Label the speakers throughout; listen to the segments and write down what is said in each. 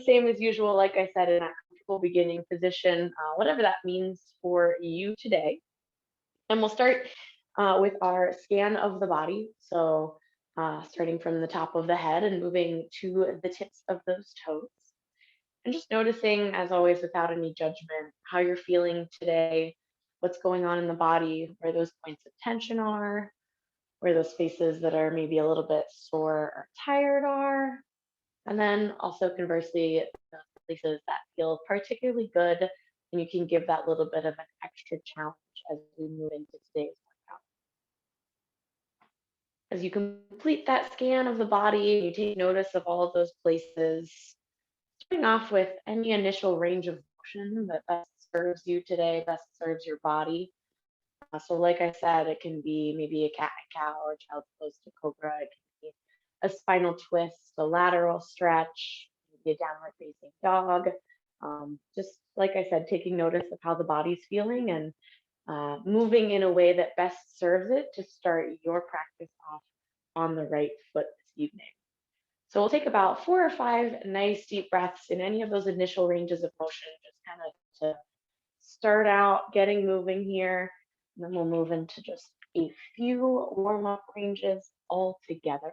Speaker 1: same as usual, like I said, in that comfortable beginning position, whatever that means for you today. And we'll start with our scan of the body. So starting from the top of the head and moving to the tips of those toes. And just noticing, as always, without any judgment, how you're feeling today, what's going on in the body, where those points of tension are, where those spaces that are maybe a little bit sore or tired are. And then also conversely, the places that feel particularly good, and you can give that little bit of an extra challenge as we move into today's workout. As you complete that scan of the body, you take notice of all of those places, starting off with any initial range of motion that best serves you today, best serves your body. So, like I said, it can be maybe a cat and cow or child's pose to cobra. It can be a spinal twist, a lateral stretch, maybe a downward facing dog. Just like I said, taking notice of how the body's feeling and moving in a way that best serves it to start your practice off on the right foot this evening. So we'll take about 4 or 5 nice deep breaths in any of those initial ranges of motion, just kind of to start out getting moving here. And then we'll move into just a few warm up ranges all together.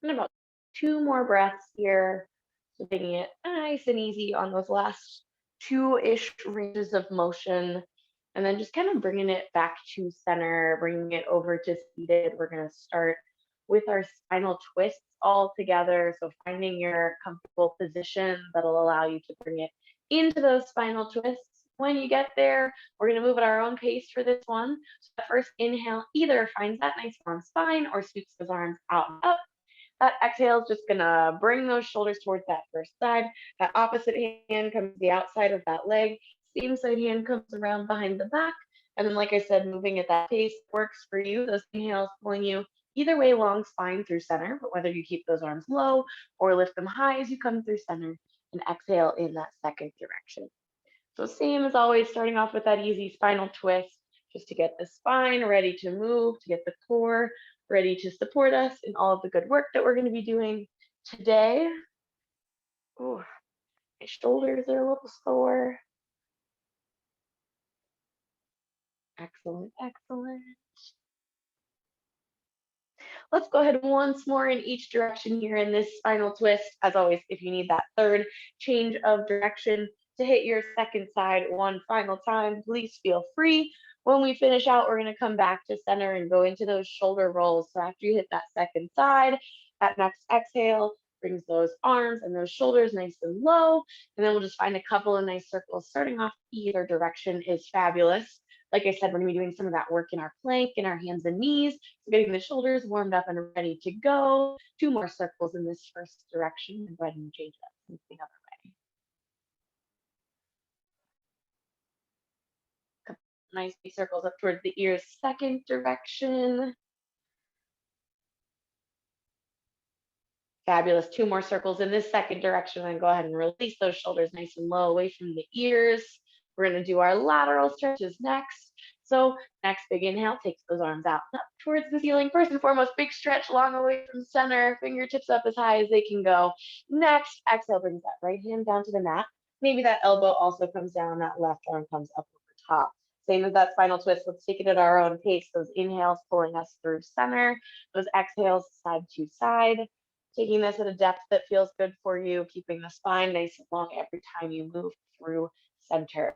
Speaker 1: And about 2 more breaths here. So taking it nice and easy on those last 2-ish ranges of motion. And then just kind of bringing it back to center, bringing it over to seated. We're going to start with our spinal twists all together. So finding your comfortable position that'll allow you to bring it into those spinal twists. When you get there, we're going to move at our own pace for this one. So that first inhale either finds that nice long spine or sweeps those arms out and up. That exhale is just gonna bring those shoulders towards that first side. That opposite hand comes to the outside of that leg. Same side hand comes around behind the back. And then, like I said, moving at that pace works for you. Those inhales pulling you either way, long spine through center, but whether you keep those arms low or lift them high as you come through center, and exhale in that second direction. So same as always, starting off with that easy spinal twist, just to get the spine ready to move, to get the core ready to support us in all of the good work that we're going to be doing today. Ooh, my shoulders are a little sore. Excellent, excellent. Let's go ahead once more in each direction here in this spinal twist. As always, if you need that third change of direction to hit your second side one final time, please feel free. When we finish out, we're going to come back to center and go into those shoulder rolls. So after you hit that second side, that next exhale brings those arms and those shoulders nice and low. And then we'll just find a couple of nice circles. Starting off either direction is fabulous. Like I said, we're going to be doing some of that work in our plank, in our hands and knees. So getting the shoulders warmed up and ready to go. 2 more circles in this first direction, and go ahead and change that to the other way. Couple nice circles up towards the ears, second direction. Fabulous. 2 more circles in this second direction, and go ahead and release those shoulders nice and low away from the ears. We're going to do our lateral stretches next. So next big inhale, takes those arms out up towards the ceiling. First and foremost, big stretch long away from center, fingertips up as high as they can go. Next, exhale, brings that right hand down to the mat. Maybe that elbow also comes down, that left arm comes up over top. Same as that spinal twist, let's take it at our own pace. Those inhales pulling us through center, those exhales side to side. Taking this at a depth that feels good for you, keeping the spine nice and long every time you move through center.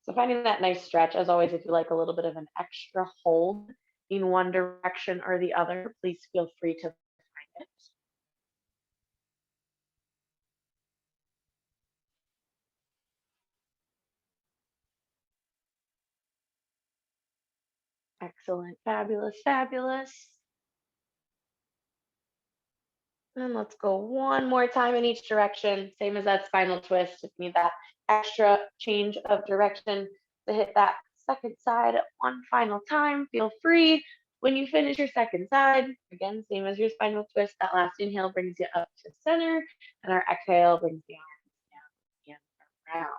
Speaker 1: So finding that nice stretch, as always, if you like a little bit of an extra hold in one direction or the other, please feel free to find it. Excellent, fabulous, fabulous. And let's go one more time in each direction, same as that spinal twist. If you need that extra change of direction to hit that second side one final time, feel free. When you finish your second side, again, same as your spinal twist, that last inhale brings you up to center, and our exhale brings the arms down and around.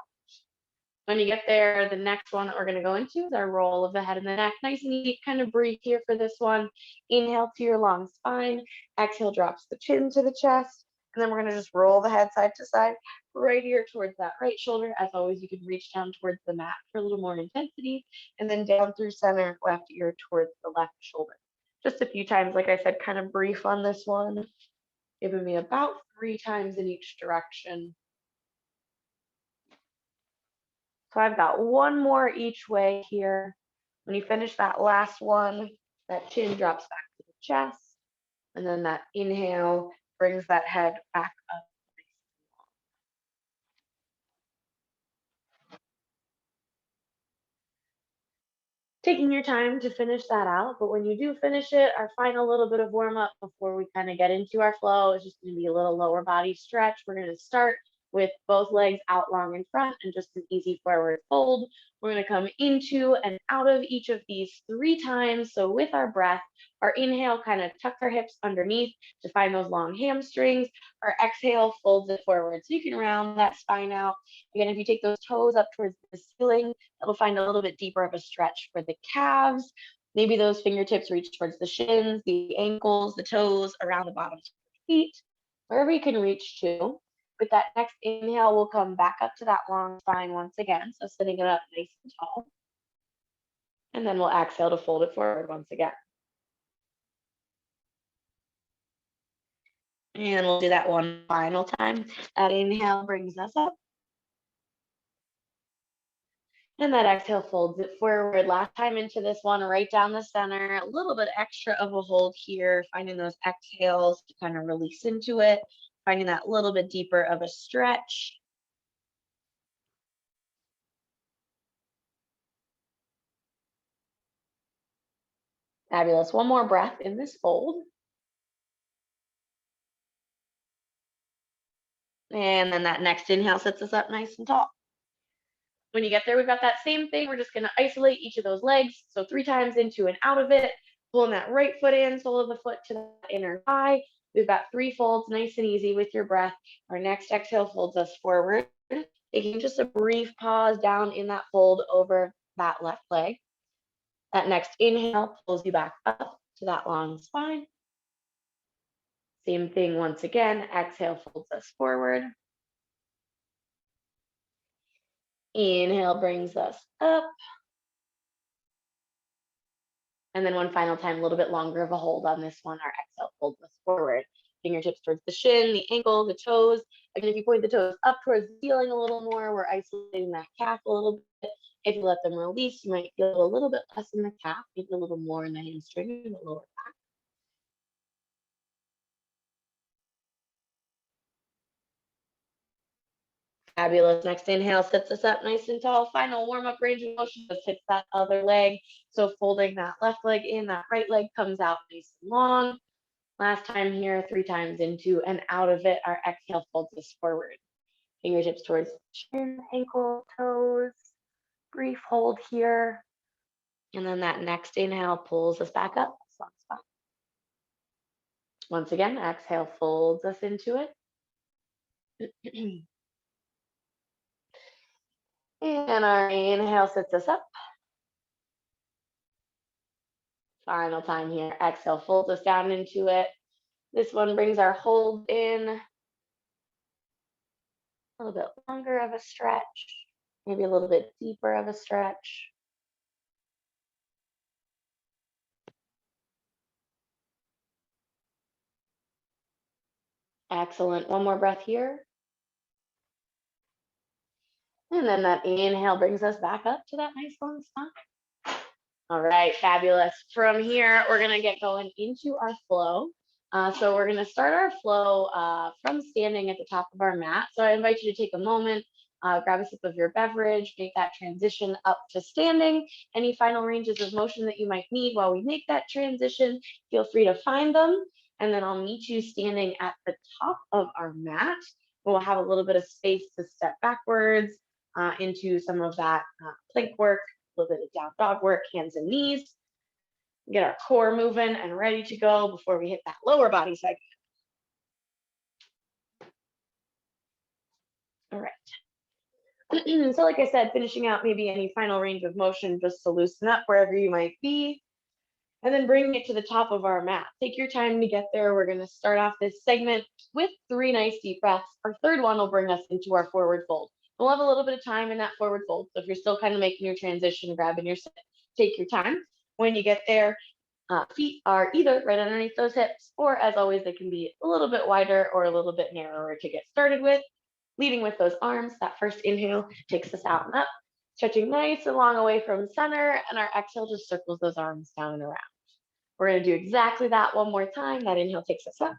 Speaker 1: When you get there, the next one that we're going to go into is our roll of the head and the neck. Nice and easy, kind of breathe here for this one. Inhale to your long spine. Exhale, drops the chin to the chest. And then we're going to just roll the head side to side, right ear towards that right shoulder. As always, you can reach down towards the mat for a little more intensity, and then down through center, left ear towards the left shoulder. Just a few times, like I said, kind of brief on this one. Giving me about 3 times in each direction. So I've got one more each way here. When you finish that last one, that chin drops back to the chest, and then that inhale brings that head back up. Taking your time to finish that out, but when you do finish it, our final little bit of warm up before we kind of get into our flow is just going to be a little lower body stretch. We're going to start with both legs out long in front and just an easy forward fold. We're going to come into and out of each of these 3 times. So with our breath, our inhale kind of tucks our hips underneath to find those long hamstrings. Our exhale folds it forward. So you can round that spine out. Again, if you take those toes up towards the ceiling, that'll find a little bit deeper of a stretch for the calves. Maybe those fingertips reach towards the shins, the ankles, the toes, around the bottoms of the feet, wherever you can reach to. With that next inhale, we'll come back up to that long spine once again. So sitting it up nice and tall. And then we'll exhale to fold it forward once again. And we'll do that one final time. That inhale brings us up. And that exhale folds it forward. Last time into this one, right down the center. A little bit extra of a hold here, finding those exhales to kind of release into it, finding that little bit deeper of a stretch. Fabulous. One more breath in this fold. And then that next inhale sets us up nice and tall. When you get there, we've got that same thing. We're just going to isolate each of those legs. So 3 times into and out of it, pulling that right foot in, sole of the foot to the inner thigh. We've got 3 folds, nice and easy with your breath. Our next exhale folds us forward. Taking just a brief pause down in that fold over that left leg. That next inhale pulls you back up to that long spine. Same thing once again. Exhale folds us forward. Inhale brings us up. And then one final time, a little bit longer of a hold on this one. Our exhale folds us forward. Fingertips towards the shin, the ankle, the toes. Again, if you point the toes up towards the ceiling a little more, we're isolating that calf a little bit. If you let them release, you might feel a little bit less in the calf, maybe a little more in the hamstring and the lower back. Fabulous. Next inhale sets us up nice and tall. Final warm-up range of motion just hits that other leg. So folding that left leg in, that right leg comes out nice and long. Last time here, 3 times into and out of it. Our exhale folds us forward. Fingertips towards chin, ankle, toes. Brief hold here. And then that next inhale pulls us back up. Once again, exhale folds us into it. And our inhale sets us up. Final time here. Exhale folds us down into it. This one brings our hold in. A little bit longer of a stretch. Maybe a little bit deeper of a stretch. Excellent. One more breath here. And then that inhale brings us back up to that nice long spine. All right, fabulous. From here, we're going to get going into our flow. So we're going to start our flow from standing at the top of our mat. So I invite you to take a moment, grab a sip of your beverage, make that transition up to standing. Any final ranges of motion that you might need while we make that transition, feel free to find them. And then I'll meet you standing at the top of our mat. We'll have a little bit of space to step backwards into some of that plank work, a little bit of down dog work, hands and knees. Get our core moving and ready to go before we hit that lower body segment. All right. So like I said, finishing out maybe any final range of motion just to loosen up wherever you might be. And then bring it to the top of our mat. Take your time to get there. We're going to start off this segment with 3 nice deep breaths. Our third one will bring us into our forward fold. We'll have a little bit of time in that forward fold. So if you're still kind of making your transition, grabbing your sit, take your time. When you get there, feet are either right underneath those hips, or as always, they can be a little bit wider or a little bit narrower to get started with. Leading with those arms, that first inhale takes us out and up, stretching nice and long away from center, and our exhale just circles those arms down and around. We're going to do exactly that one more time. That inhale takes us up.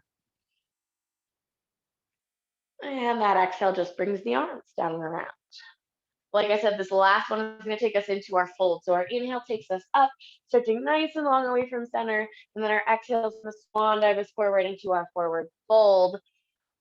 Speaker 1: And that exhale just brings the arms down and around. Like I said, this last one is going to take us into our fold. So our inhale takes us up, stretching nice and long away from center. And then our exhale is going to swan dive us forward into our forward fold.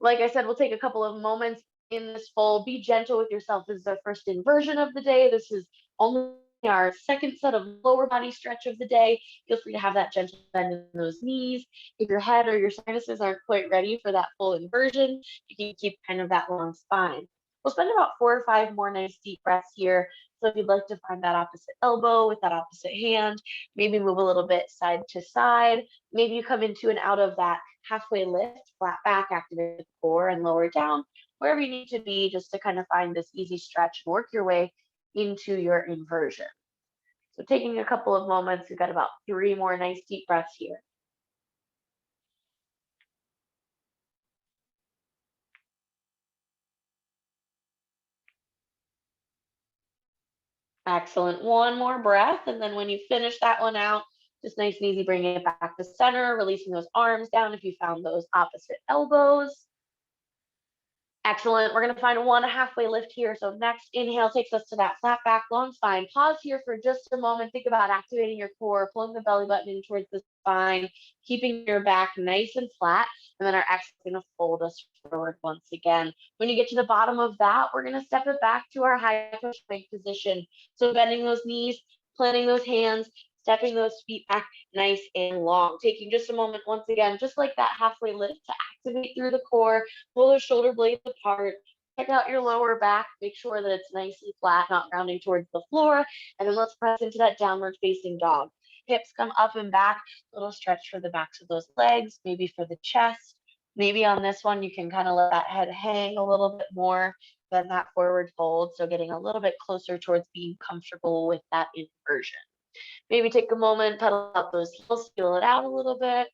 Speaker 1: Like I said, we'll take a couple of moments in this fold. Be gentle with yourself. This is our first inversion of the day. This is only our second set of lower body stretch of the day. Feel free to have that gentle bend in those knees. If your head or your sinuses aren't quite ready for that full inversion, you can keep kind of that long spine. We'll spend about 4 or 5 more nice deep breaths here. So if you'd like to find that opposite elbow with that opposite hand, maybe move a little bit side to side. Maybe you come into and out of that halfway lift, flat back, activate the core and lower down, wherever you need to be, just to kind of find this easy stretch and work your way into your inversion. So taking a couple of moments, we've got about 3 more nice deep breaths here. Excellent. One more breath. And then when you finish that one out, just nice and easy, bringing it back to center, releasing those arms down if you found those opposite elbows. Excellent. We're going to find one halfway lift here. So next inhale takes us to that flat back, long spine. Pause here for just a moment. Think about activating your core, pulling the belly button in towards the spine, keeping your back nice and flat. And then our exhale is going to fold us forward once again. When you get to the bottom of that, we're going to step it back to our high push plank position. So bending those knees, planting those hands, stepping those feet back nice and long. Taking just a moment once again, just like that halfway lift, to activate through the core, pull those shoulder blades apart, check out your lower back, make sure that it's nice and flat, not rounding towards the floor, and then let's press into that downward facing dog. Hips come up and back, little stretch for the backs of those legs, maybe for the chest. Maybe on this one, you can kind of let that head hang a little bit more than that forward fold, so getting a little bit closer towards being comfortable with that inversion. Maybe take a moment, pedal out those heels, feel it out a little bit.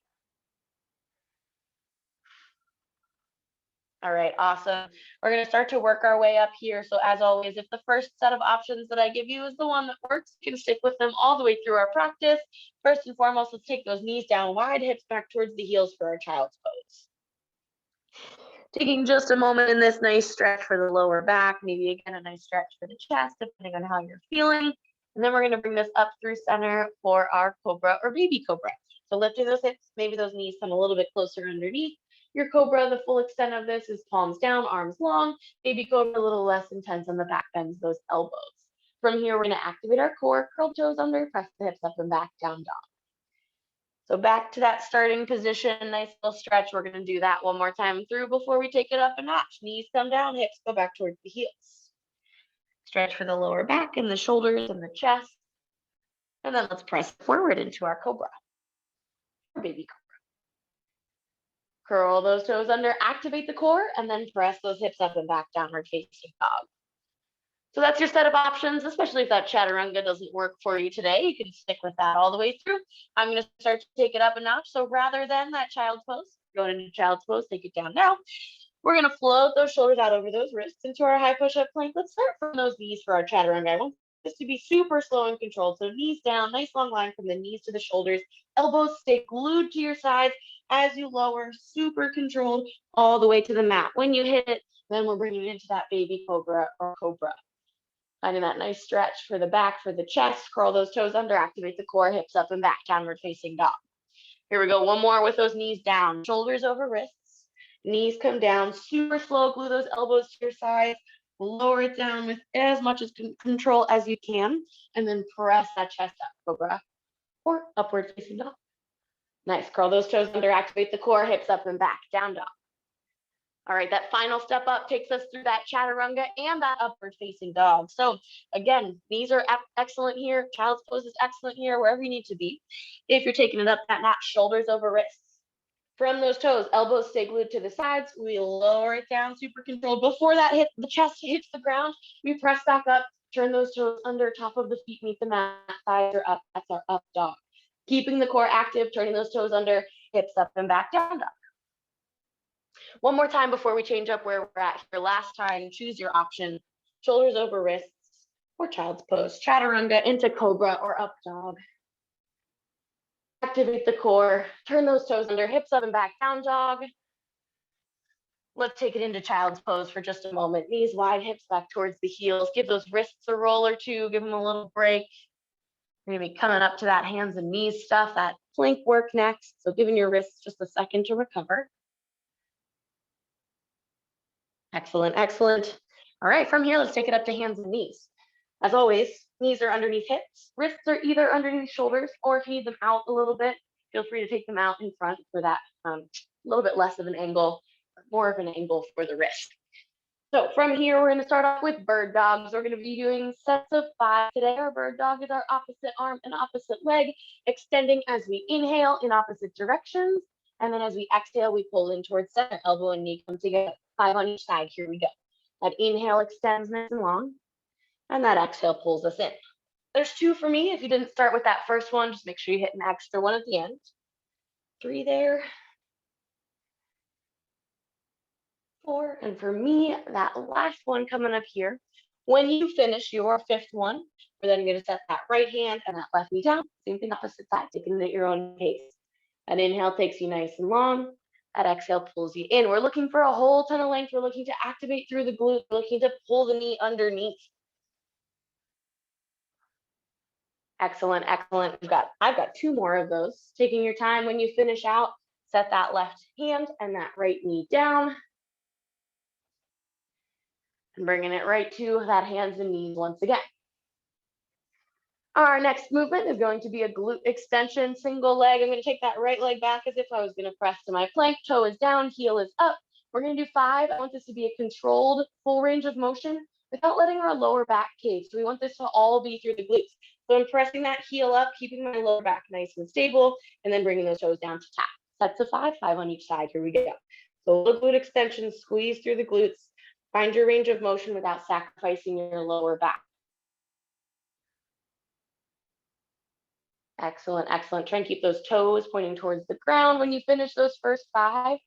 Speaker 1: All right, awesome. We're going to start to work our way up here. So as always, if the first set of options that I give you is the one that works, you can stick with them all the way through our practice. First and foremost, let's take those knees down wide, hips back towards the heels for our child's pose. Taking just a moment in this nice stretch for the lower back, maybe again a nice stretch for the chest, depending on how you're feeling. And then we're going to bring this up through center for our cobra or baby cobra. So lifting those hips, maybe those knees come a little bit closer underneath. Your cobra, the full extent of this is palms down, arms long. Baby cobra, a little less intense on the back, bends those elbows. From here, we're going to activate our core, curl toes under, press the hips up and back, down dog. So back to that starting position, nice little stretch. We're going to do that one more time through before we take it up a notch. Knees come down, hips go back towards the heels. Stretch for the lower back and the shoulders and the chest. And then let's press forward into our cobra, or baby cobra. Curl those toes under, activate the core, and then press those hips up and back, downward facing dog. So that's your set of options, especially if that chaturanga doesn't work for you today. You can stick with that all the way through. I'm going to start to take it up a notch. So rather than that child's pose, going into child's pose, take it down now. We're going to float those shoulders out over those wrists into our high push-up plank. Let's start from those knees for our chaturanga. I want this to be super slow and controlled. So knees down, nice long line from the knees to the shoulders. Elbows stay glued to your sides as you lower, super controlled all the way to the mat. When you hit it, then we're bringing it into that baby cobra or cobra. Finding that nice stretch for the back, for the chest. Curl those toes under, activate the core, hips up and back, downward facing dog. Here we go, one more with those knees down, shoulders over wrists. Knees come down, super slow, glue those elbows to your sides. Lower it down with as much as control as you can, and then press that chest up, cobra, or upward facing dog. Nice, curl those toes under, activate the core, hips up and back, down dog. All right, that final step up takes us through that chaturanga and that upward facing dog. So again, knees are excellent here. Child's pose is excellent here, wherever you need to be. If you're taking it up that mat, shoulders over wrists. From those toes, elbows stay glued to the sides. We lower it down, super controlled. Before that the chest hits the ground, we press back up, turn those toes under, top of the feet meet the mat, thighs are up. That's our up dog. Keeping the core active, turning those toes under, hips up and back, down dog. One more time before we change up where we're at here. Last time, choose your option. Shoulders over wrists or child's pose. Chaturanga into cobra or up dog. Activate the core. Turn those toes under, hips up and back, down dog. Let's take it into child's pose for just a moment. Knees wide, hips back towards the heels. Give those wrists a roll or two. Give them a little break. We're going to be coming up to that hands and knees stuff, that plank work next. So giving your wrists just a second to recover. Excellent, excellent. All right, from here, let's take it up to hands and knees. As always, knees are underneath hips. Wrists are either underneath shoulders, or if you need them out a little bit, feel free to take them out in front for that little bit less of an angle, more of an angle for the wrist. So from here, we're going to start off with bird dogs. We're going to be doing sets of 5 today. Our bird dog is our opposite arm and opposite leg, extending as we inhale in opposite directions. And then as we exhale, we pull in towards center, elbow and knee come together, 5 on each side. Here we go. That inhale extends nice and long, and that exhale pulls us in. There's 2 for me. If you didn't start with that first one, just make sure you hit an extra one at the end. 3 there. 4, and for me, that last one coming up here. When you finish your 5th one, we're then going to set that right hand and that left knee down. Same thing opposite side, taking it at your own pace. An inhale takes you nice and long. That exhale pulls you in. We're looking for a whole ton of length. We're looking to activate through the glute. We're looking to pull the knee underneath. Excellent, excellent. I've got 2 more of those. Taking your time when you finish out, set that left hand and that right knee down. And bringing it right to that hands and knees once again. Our next movement is going to be a glute extension, single leg. I'm going to take that right leg back as if I was going to press to my plank. Toe is down, heel is up. We're going to do 5. I want this to be a controlled full range of motion without letting our lower back cave. So we want this to all be through the glutes. So I'm pressing that heel up, keeping my lower back nice and stable, and then bringing those toes down to tap. Sets of 5, 5 on each side. Here we go. So a little glute extension, squeeze through the glutes. Find your range of motion without sacrificing your lower back. Excellent, excellent. Try and keep those toes pointing towards the ground when you finish those first 5.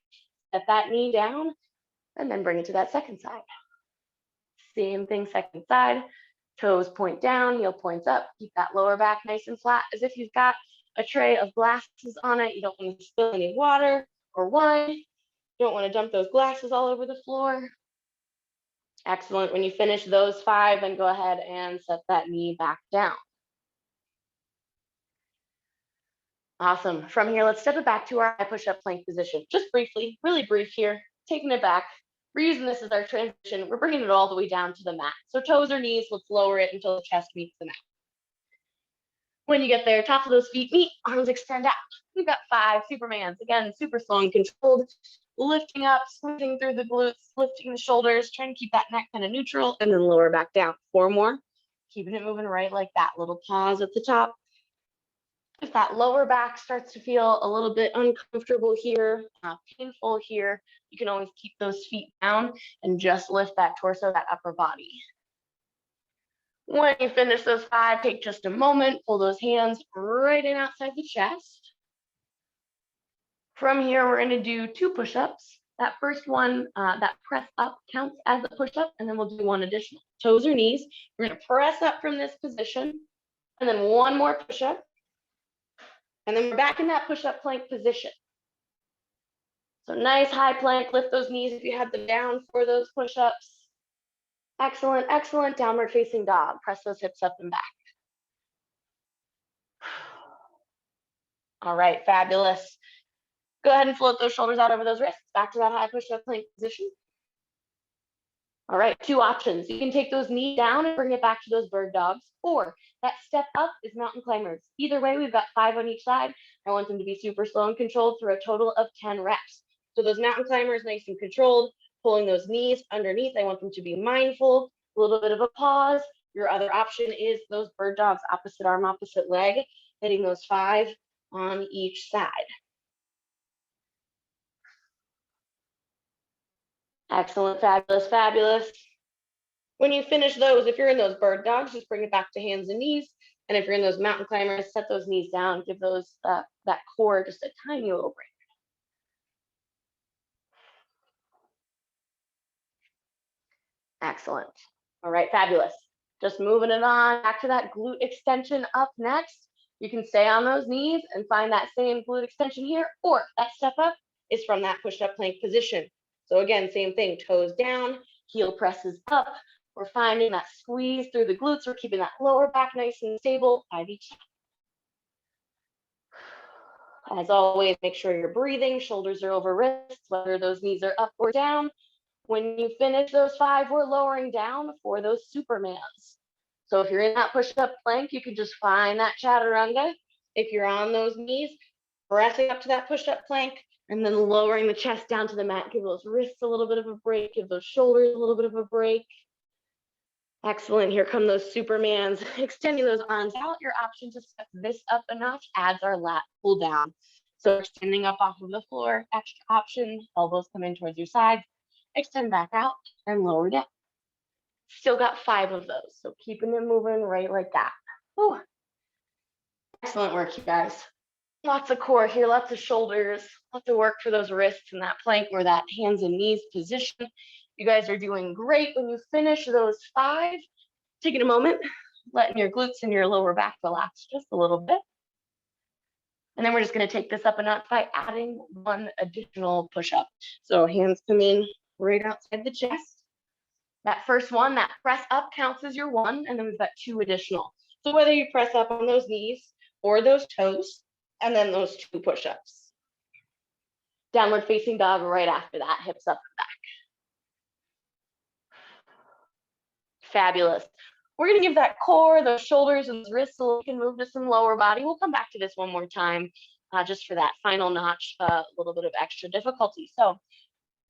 Speaker 1: Set that knee down and then bring it to that second side. Same thing, second side. Toes point down, heel points up. Keep that lower back nice and flat as if you've got a tray of glasses on it. You don't want to spill any water or wine. You don't want to dump those glasses all over the floor. Excellent. When you finish those 5, then go ahead and set that knee back down. Awesome. From here, let's step it back to our high push-up plank position. Just briefly, really brief here, taking it back. We're using this as our transition. We're bringing it all the way down to the mat. So toes or knees, let's lower it until the chest meets the mat. When you get there, top of those feet meet, arms extend out. We've got 5 Supermans. Again, super slow and controlled. Lifting up, squeezing through the glutes, lifting the shoulders, trying to keep that neck kind of neutral, and then lower back down. 4 more. Keeping it moving right like that. Little pause at the top. If that lower back starts to feel a little bit uncomfortable here, painful here, you can always keep those feet down and just lift that torso, that upper body. When you finish those 5, take just a moment, pull those hands right in outside the chest. From here, we're going to do 2 push-ups. That first one, that press up counts as a push-up, and then we'll do 1 additional. Toes or knees. We're going to press up from this position, and then 1 more push-up. And then we're back in that push-up plank position. So nice high plank, lift those knees if you have them down for those push-ups. Excellent, excellent. Downward facing dog. Press those hips up and back. All right, fabulous. Go ahead and float those shoulders out over those wrists. Back to that high push-up plank position. All right, 2 options. You can take those knees down and bring it back to those bird dogs, or that step up is mountain climbers. Either way, we've got 5 on each side. I want them to be super slow and controlled through a total of 10 reps. So those mountain climbers, nice and controlled. pulling those knees underneath. I want them to be mindful, a little bit of a pause. Your other option is those bird dogs, opposite arm, opposite leg, hitting those 5 on each side. Excellent, fabulous, fabulous. When you finish those, if you're in those bird dogs, just bring it back to hands and knees. And if you're in those mountain climbers, set those knees down, give those that core just a tiny little break. Excellent. All right, fabulous. Just moving it on back to that glute extension up next. You can stay on those knees and find that same glute extension here, or that step up is from that push-up plank position. So again, same thing, toes down, heel presses up. We're finding that squeeze through the glutes. We're keeping that lower back nice and stable. Ivy check. As always, make sure you're breathing, shoulders are over wrists, whether those knees are up or down. When you finish those 5, we're lowering down for those Supermans. So if you're in that push-up plank, you can just find that chaturanga. If you're on those knees, pressing up to that push-up plank, and then lowering the chest down to the mat. Give those wrists a little bit of a break, give those shoulders a little bit of a break. Excellent, here come those Supermans. Extending those arms out, your option to step this up a notch adds our lat pull down. So extending up off of the floor, extra option, elbows come in towards your sides, extend back out and lower down. Still got 5 of those, so keeping it moving right like that. Whew. Excellent work, you guys. Lots of core here, lots of shoulders, lots of work for those wrists and that plank or that hands and knees position. You guys are doing great. When you finish those 5, taking a moment, letting your glutes and your lower back relax just a little bit. And then we're just going to take this up a notch by adding 1 additional push-up. So hands come in right outside the chest. That first one, that press up counts as your 1, and then we've got 2 additional. So whether you press up on those knees or those toes, and then those 2 push-ups. Downward facing dog right after that, hips up and back. Fabulous. We're gonna give that core, those shoulders and those wrists so we can move to some lower body. We'll come back to this one more time just for that final notch, a little bit of extra difficulty. So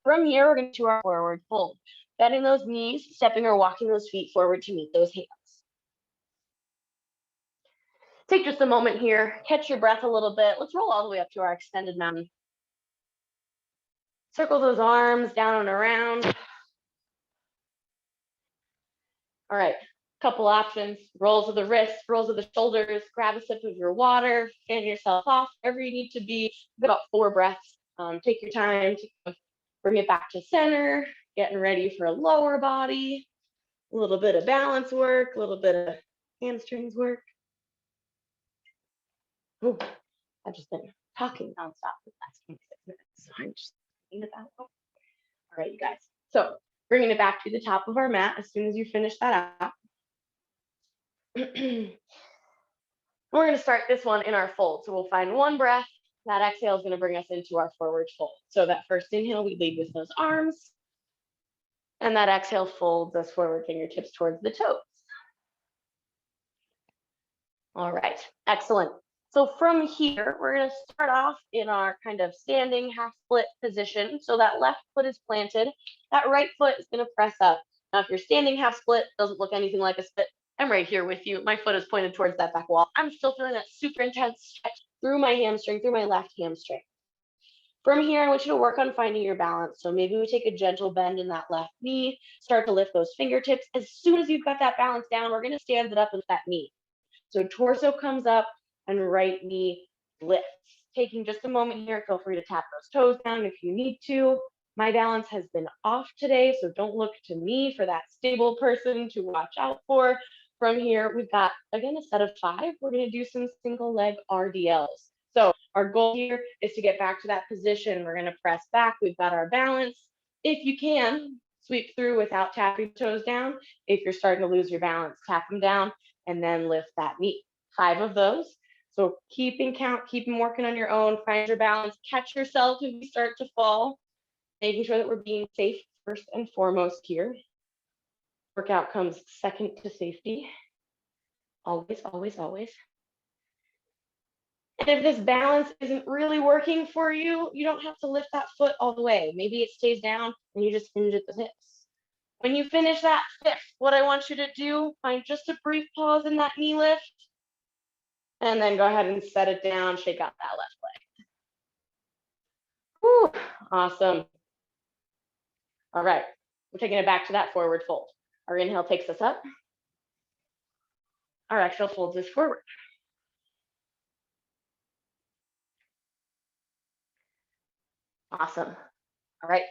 Speaker 1: from here, we're gonna do our forward fold. Bending those knees, stepping or walking those feet forward to meet those hands. Take just a moment here, catch your breath a little bit. Let's roll all the way up to our extended mountain. Circle those arms down and around. All right, couple options. Rolls of the wrists, rolls of the shoulders, grab a sip of your water, fan yourself off, wherever you need to be. About 4 breaths. Take your time to bring it back to center, getting ready for a lower body, a little bit of balance work, a little bit of hamstrings work. Ooh, I've just been talking nonstop for the last 26 minutes, so I'm just thinking about it. All right, you guys. So bringing it back to the top of our mat as soon as you finish that out. We're going to start this one in our fold. So we'll find 1 breath. That exhale is going to bring us into our forward fold. So that first inhale, we lead with those arms. And that exhale folds us forward, fingertips towards the toes. All right, excellent. So from here, we're going to start off in our kind of standing half split position. So that left foot is planted. That right foot is going to press up. Now, if you're standing half split, doesn't look anything like a split, I'm right here with you. My foot is pointed towards that back wall. I'm still feeling that super intense stretch through my hamstring, through my left hamstring. From here, I want you to work on finding your balance. So maybe we take a gentle bend in that left knee, start to lift those fingertips. As soon as you've got that balance down, we're going to stand it up with that knee. So torso comes up and right knee lifts. Taking just a moment here, feel free to tap those toes down if you need to. My balance has been off today, so don't look to me for that stable person to watch out for. From here, we've got, again, a set of 5. We're going to do some single leg RDLs. So our goal here is to get back to that position. We're going to press back. We've got our balance. If you can, sweep through without tapping toes down. If you're starting to lose your balance, tap them down and then lift that knee. 5 of those. So keeping count, keep them working on your own, find your balance, catch yourself if you start to fall, making sure that we're being safe first and foremost here. Workout comes second to safety. Always, always, always. And if this balance isn't really working for you, you don't have to lift that foot all the way. Maybe it stays down and you just hinge at the hips. When you finish that fifth, what I want you to do, find just a brief pause in that knee lift, and then go ahead and set it down, shake out that left leg. Whew, awesome. All right, we're taking it back to that forward fold. Our inhale takes us up. Our exhale folds us forward. Awesome. All right,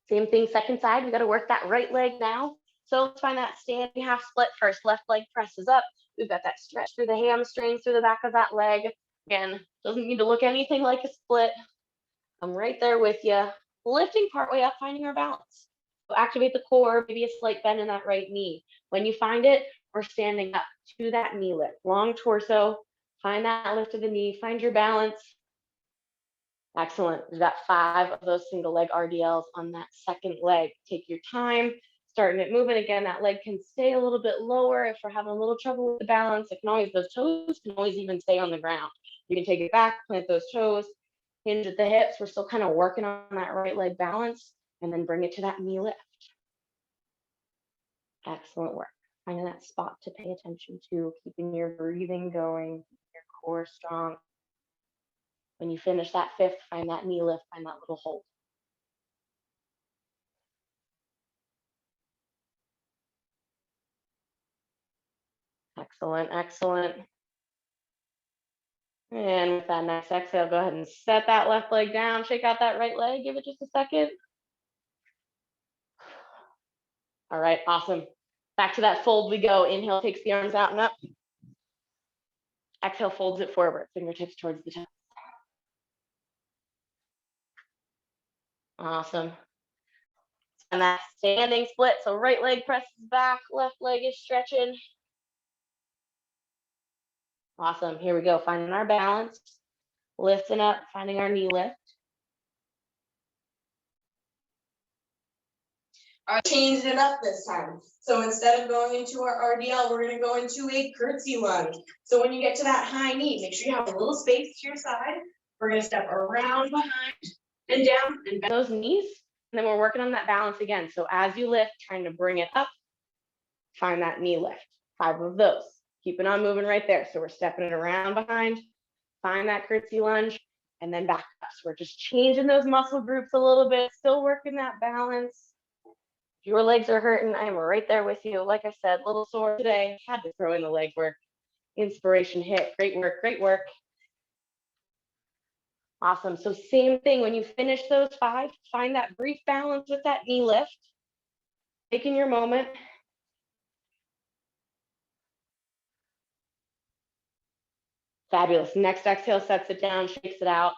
Speaker 1: same thing, second side. We got to work that right leg now. So let's find that standing half split first. Left leg presses up. We've got that stretch through the hamstrings, through the back of that leg. Again, doesn't need to look anything like a split. I'm right there with you. Lifting partway up, finding our balance. So activate the core, maybe a slight bend in that right knee. When you find it, we're standing up to that knee lift. Long torso, find that lift of the knee, find your balance. Excellent. We've got 5 of those single leg RDLs on that second leg. Take your time, starting it moving. Again, that leg can stay a little bit lower. If we're having a little trouble with the balance, it can always, those toes can always even stay on the ground. You can take it back, plant those toes, hinge at the hips. We're still kind of working on that right leg balance, and then bring it to that knee lift. Excellent work. Finding that spot to pay attention to, keeping your breathing going, your core strong. When you finish that fifth, find that knee lift, find that little hold. Excellent, excellent. And with that next exhale, go ahead and set that left leg down, shake out that right leg, give it just a second. All right, awesome. Back to that fold we go. Inhale takes the arms out and up. Exhale folds it forward, fingertips towards the chest. Awesome. And that standing split, so right leg presses back, left leg is stretching. Awesome, here we go, finding our balance, lifting up, finding our knee lift.
Speaker 2: I changed it up this time. So instead of going into our RDL, we're going to go into a curtsy lunge. So when you get to that high knee, make sure you have a little space to your side. We're going to step around behind and down and bend
Speaker 1: those knees. And then we're working on that balance again. So as you lift, trying to bring it up, find that knee lift. 5 of those. Keeping on moving right there. So we're stepping it around behind, find that curtsy lunge, and then back up. So we're just changing those muscle groups a little bit, still working that balance. If your legs are hurting, I'm right there with you. Like I said, a little sore today. Had to throw in the leg work. Inspiration hit. Great work, great work. Awesome. So same thing, when you finish those 5, find that brief balance with that knee lift. Taking your moment. Fabulous. Next exhale sets it down, shakes it out.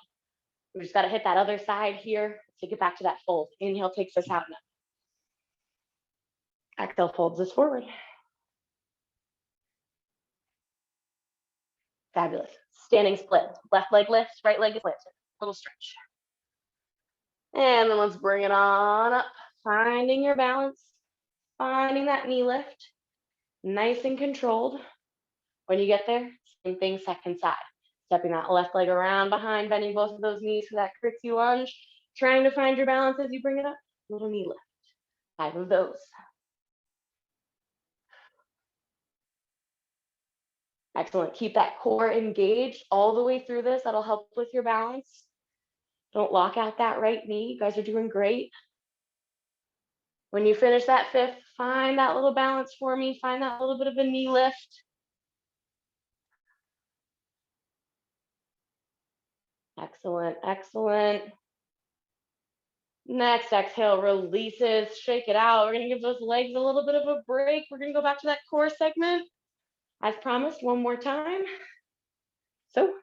Speaker 1: We just got to hit that other side here. Take it back to that fold. Inhale takes us out now. Exhale folds us forward. Fabulous. Standing split. Left leg lifts, right leg is lifted. Little stretch. And then let's bring it on up. Finding your balance. Finding that knee lift. Nice and controlled. When you get there, same thing, second side. Stepping that left leg around behind, bending both of those knees for that curtsy lunge. Trying to find your balance as you bring it up. Little knee lift. 5 of those. Excellent. Keep that core engaged all the way through this. That'll help with your balance. Don't lock out that right knee. You guys are doing great. When you finish that 5th, find that little balance for me. Find that little bit of a knee lift. Excellent, excellent. Next exhale releases, shake it out. We're gonna give those legs a little bit of a break. We're gonna go back to that core segment. As promised, one more time. So if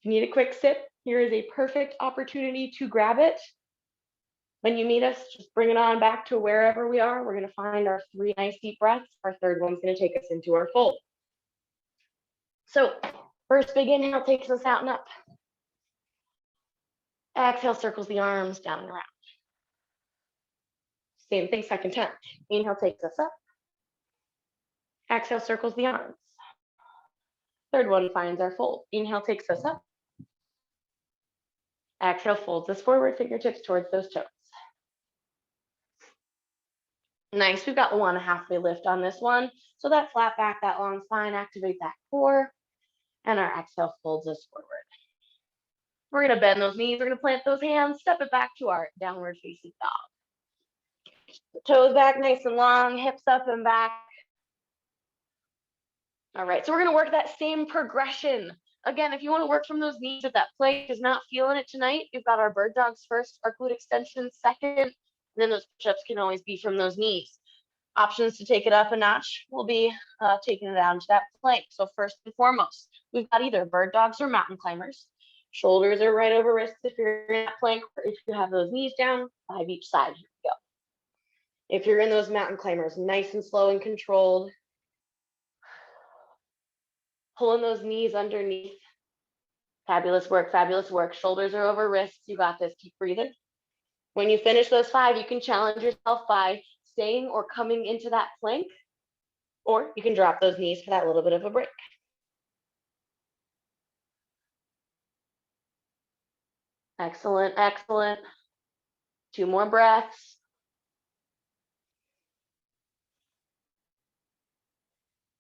Speaker 1: you need a quick sip, here is a perfect opportunity to grab it. When you meet us, just bring it on back to wherever we are. We're gonna find our 3 nice deep breaths. Our third one's gonna take us into our fold. So first big inhale takes us out and up. Exhale circles the arms down and around. Same thing, second time. Inhale takes us up. Exhale circles the arms. Third one finds our fold. Inhale takes us up. Exhale, fold this forward, fingertips towards those toes. Nice, we've got one halfway lift on this one. So that flat back, that long spine, activate that core. And our exhale folds us forward. We're gonna bend those knees, we're gonna plant those hands, step it back to our downward facing dog. Toes back nice and long, hips up and back. All right, so we're gonna work that same progression. Again, if you wanna work from those knees, if that plank is not feeling it tonight, we've got our bird dogs first, our glute extensions second, and then those push-ups can always be from those knees. Options to take it up a notch will be taking it down to that plank. So first and foremost, we've got either bird dogs or mountain climbers. Shoulders are right over wrists if you're in that plank, or if you have those knees down, 5 each side. Here we go. If you're in those mountain climbers, nice and slow and controlled. Pulling those knees underneath. Fabulous work, fabulous work. Shoulders are over wrists. You got this. Keep breathing. When you finish those 5, you can challenge yourself by staying or coming into that plank, or you can drop those knees for that little bit of a break. Excellent, excellent. 2 more breaths.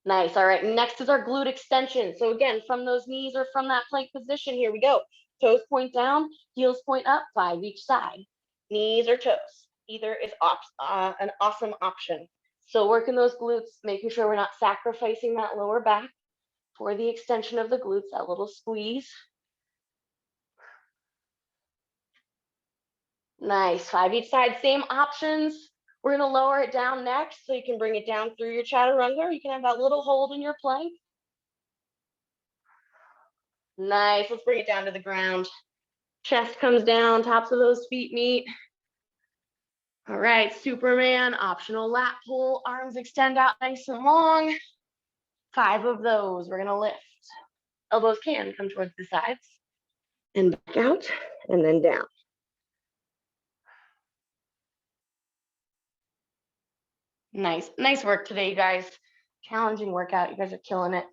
Speaker 1: Nice, all right, next is our glute extension. So again, from those knees or from that plank position, here we go. Toes point down, heels point up, 5 each side. Knees or toes, either is an awesome option. So working those glutes, making sure we're not sacrificing that lower back for the extension of the glutes, that little squeeze. Nice, 5 each side, same options. We're gonna lower it down next, so you can bring it down through your chaturanga, or you can have that little hold in your plank. Nice, let's bring it down to the ground. Chest comes down, tops of those feet meet. All right, Superman, optional lat pull, arms extend out nice and long. 5 of those, we're gonna lift. Elbows can come towards the sides. And back out, and then down. Nice, nice work today, you guys. Challenging workout, you guys are killing it.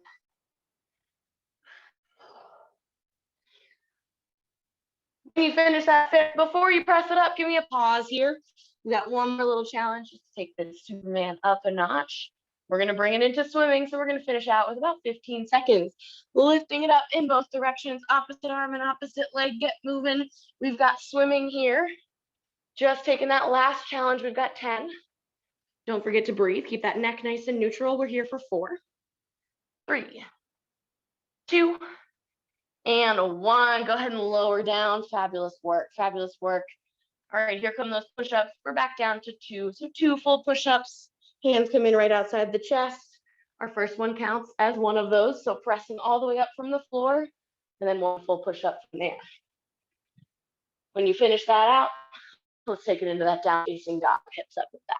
Speaker 1: When you finish that fit, before you press it up, give me a pause here. We got one more little challenge just to take this Superman up a notch. We're gonna bring it into swimming, so we're gonna finish out with about 15 seconds. Lifting it up in both directions, opposite arm and opposite leg, get moving. We've got swimming here. Just taking that last challenge, we've got 10. Don't forget to breathe, keep that neck nice and neutral. We're here for 4, 3, 2, and 1. Go ahead and lower down. Fabulous work, fabulous work. All right, here come those push-ups. We're back down to 2. So 2 full push-ups. Hands come in right outside the chest. Our first one counts as one of those. So pressing all the way up from the floor, and then 1 full push-up from there. When you finish that out, let's take it into that down facing dog, hips up and back.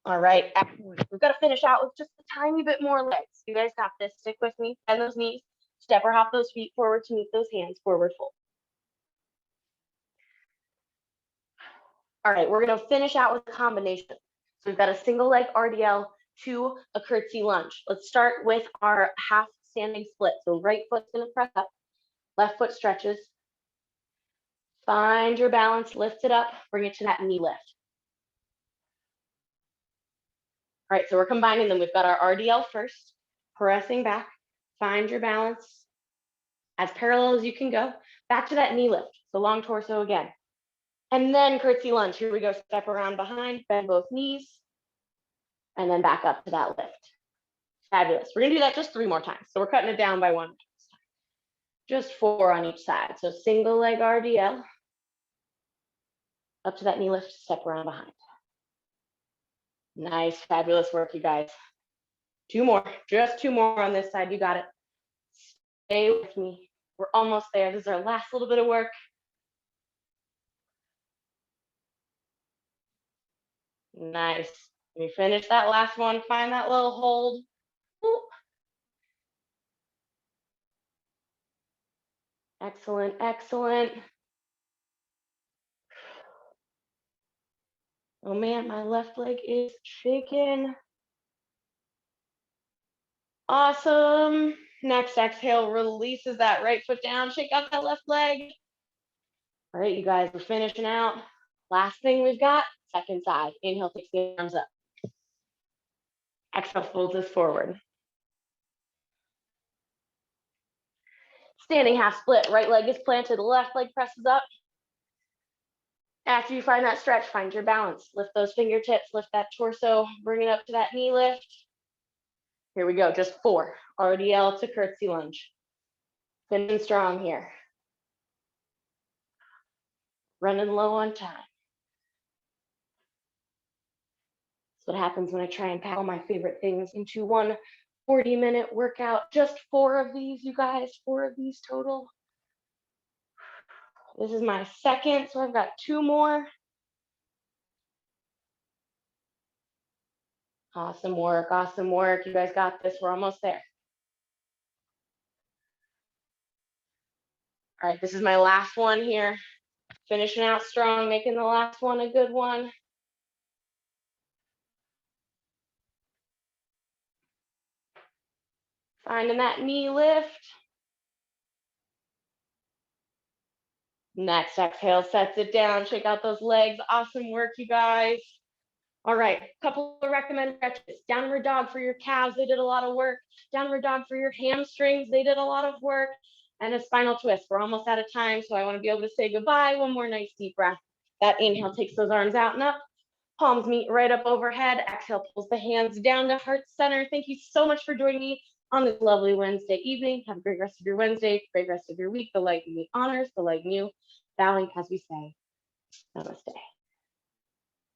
Speaker 1: All right, excellent. We've got to finish out with just a tiny bit more legs. You guys got this. Stick with me. Bend those knees. Step or hop those feet forward to meet those hands. Forward fold. All right, we're going to finish out with a combination. So we've got a single leg RDL to a curtsy lunge. Let's start with our half standing split. So right foot's going to press up. Left foot stretches. Find your balance. Lift it up. Bring it to that knee lift. All right, so we're combining them. We've got our RDL first, pressing back, find your balance, as parallel as you can go, back to that knee lift, so long torso again. And then curtsy lunge, here we go, step around behind, bend both knees, and then back up to that lift. Fabulous, we're gonna do that just 3 more times. So we're cutting it down by 1. Just 4 on each side. So single leg RDL, up to that knee lift, step around behind. Nice, fabulous work, you guys. 2 more, just 2 more on this side. You got it. Stay with me. We're almost there. This is our last little bit of work. Nice. When you finish that last one, find that little hold. Ooh. Excellent, excellent. Oh man, my left leg is shaking. Awesome. Next exhale releases that right foot down. Shake out that left leg. All right, you guys, we're finishing out. Last thing we've got, second side. Inhale, takes the arms up. Exhale, folds us forward. Standing half split, right leg is planted, left leg presses up. After you find that stretch, find your balance. Lift those fingertips, lift that torso, bring it up to that knee lift. Here we go, just 4. RDL to curtsy lunge. Finishing strong here. Running low on time. That's what happens when I try and pack all my favorite things into one 40-minute workout. Just 4 of these, you guys, 4 of these total. This is my second, so I've got 2 more. Awesome work, awesome work. You guys got this, we're almost there. All right, this is my last one here. Finishing out strong, making the last one a good one. Finding that knee lift. Next exhale sets it down. Shake out those legs. Awesome work, you guys. All right, couple of recommended stretches. Downward dog for your calves, they did a lot of work. Downward dog for your hamstrings, they did a lot of work. And a spinal twist. We're almost out of time, so I want to be able to say goodbye. One more nice deep breath. That inhale takes those arms out and up. Palms meet right up overhead. Exhale pulls the hands down to heart center. Thank you so much for joining me on this lovely Wednesday evening. Have a great rest of your Wednesday, great rest of your week. The light in me honors, the light in you. Bowing as we say, namaste.